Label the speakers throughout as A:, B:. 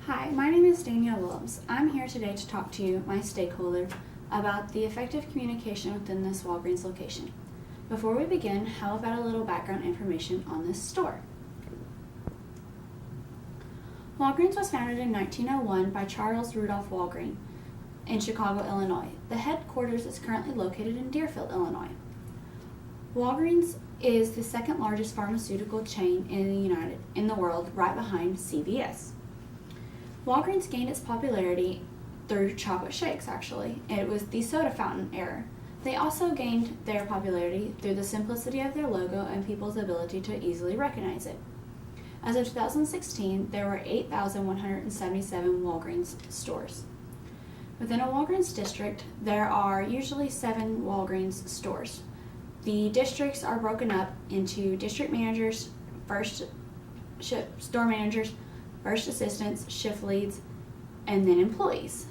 A: Hi, my name is Danielle Willems. I'm here today to talk to you, my stakeholder, about the effective communication within this Walgreens location. Before we begin, how about a little background information on this store? Walgreens was founded in 1901 by Charles Rudolph Walgreen in Chicago, Illinois. The headquarters is currently located in Deerfield, Illinois. Walgreens is the second largest pharmaceutical chain in the world, right behind CVS. Walgreens gained its popularity through chocolate shakes, actually. It was the soda fountain era. They also gained their popularity through the simplicity of their logo and people's ability to easily recognize it. As of 2016, there were 8,177 Walgreens stores. Within a Walgreens district, there are usually 7 Walgreens stores. The districts are broken up into district managers, store managers, first assistants, shift leads, and then employees.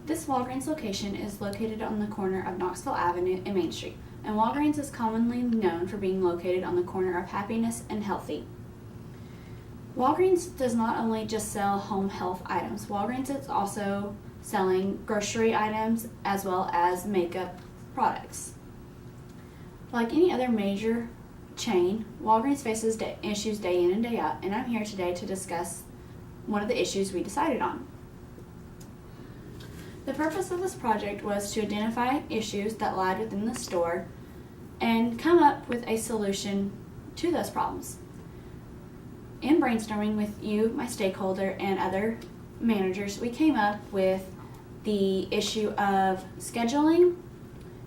A: This Walgreens location is located on the corner of Knoxville Avenue and Main Street, and Walgreens is commonly known for being located on the corner of Happiness and Healthy. Walgreens does not only just sell home health items. Walgreens is also selling grocery items as well as makeup products. Like any other major chain, Walgreens faces issues day in and day out, and I'm here today to discuss one of the issues we decided on. The purpose of this project was to identify issues that lied within the store and come up with a solution to those problems. In brainstorming with you, my stakeholder, and other managers, we came up with the issue of scheduling,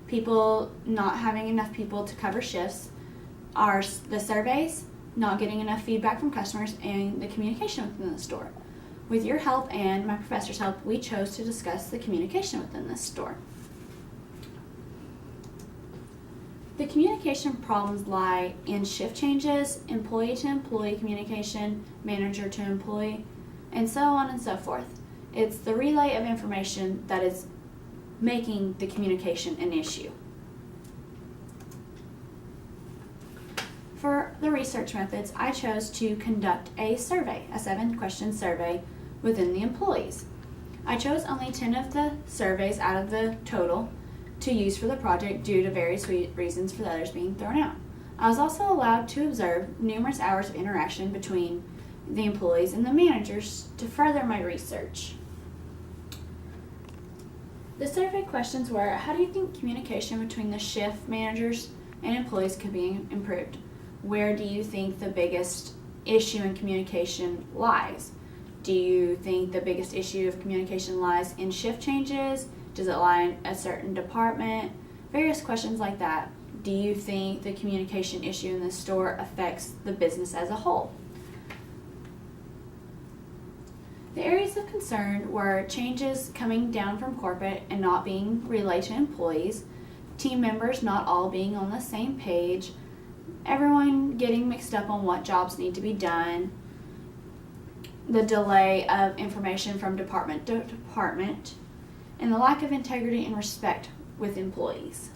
A: people not having enough people to cover shifts, the surveys, not getting enough feedback from customers, and the communication within the store. With your help and my professor's help, we chose to discuss the communication within this store. The communication problems lie in shift changes, employee to employee communication, manager to employee, and so on and so forth. It's the relay of information that is making the communication an issue. For the research methods, I chose to conduct a survey, a 7-question survey within the employees. I chose only 10 of the surveys out of the total to use for the project due to various reasons for the others being thrown out. I was also allowed to observe numerous hours of interaction between the employees and the managers to further my research. The survey questions were, how do you think communication between the shift managers and employees could be improved? Where do you think the biggest issue in communication lies? Do you think the biggest issue of communication lies in shift changes? Does it lie in a certain department? Various questions like that. Do you think the communication issue in the store affects the business as a whole? The areas of concern were changes coming down from corporate and not being relayed to employees, team members not all being on the same page, everyone getting mixed up on what jobs need to be done, the delay of information from department to department, and the lack of integrity and respect with employees.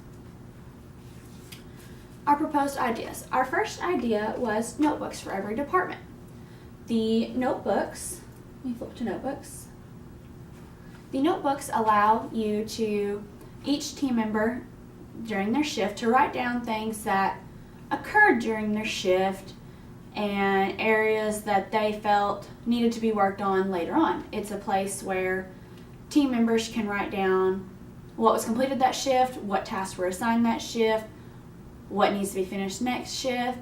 A: Our proposed ideas. Our first idea was notebooks for every department. The notebooks, let me flip to notebooks. The notebooks allow each team member during their shift to write down things that occurred during their shift and areas that they felt needed to be worked on later on. It's a place where team members can write down what was completed that shift, what tasks were assigned that shift, what needs to be finished next shift.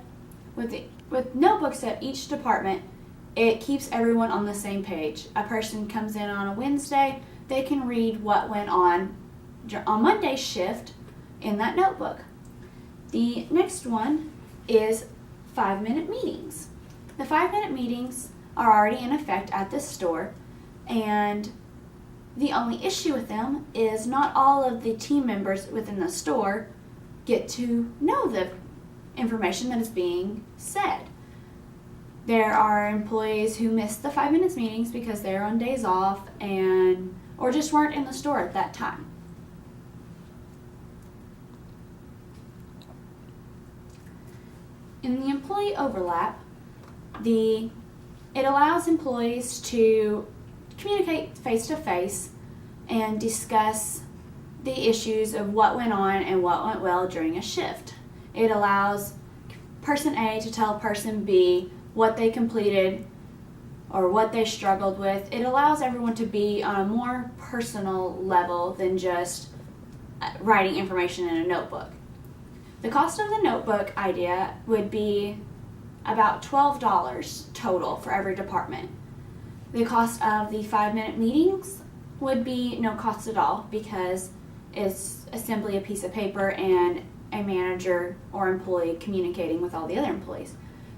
A: With notebooks at each department, it keeps everyone on the same page. A person comes in on a Wednesday, they can read what went on Monday's shift in that notebook. The next one is 5-minute meetings. The 5-minute meetings are already in effect at this store, and the only issue with them is not all of the team members within the store get to know the information that is being said. There are employees who miss the 5 minutes meetings because they're on days off or just weren't in the store at that time. In the employee overlap, the It allows employees to communicate face to face and discuss the issues of what went on and what went well during a shift. It allows person A to tell person B what they completed or what they struggled with. It allows everyone to be on a more personal level than just writing information in a notebook. The cost of the notebook idea would be about $12 total for every department. The cost of the 5-minute meetings would be no cost at all because it's simply a piece of paper and a manager or employee communicating with all the other employees.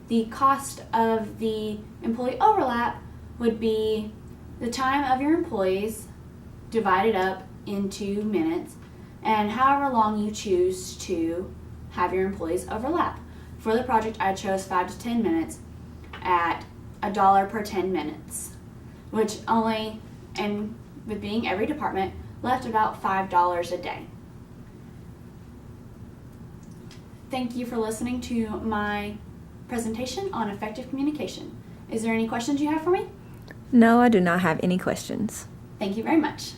A: The cost of the employee overlap would be the time of your employees divided up into minutes and however long you choose to have your employees overlap. For the project, I chose 5 to 10 minutes at $1 per 10 minutes, which only, and with being every department, left about $5 a day. Thank you for listening to my presentation on effective communication. Is there any questions you have for me?
B: No, I do not have any questions.
A: Thank you very much.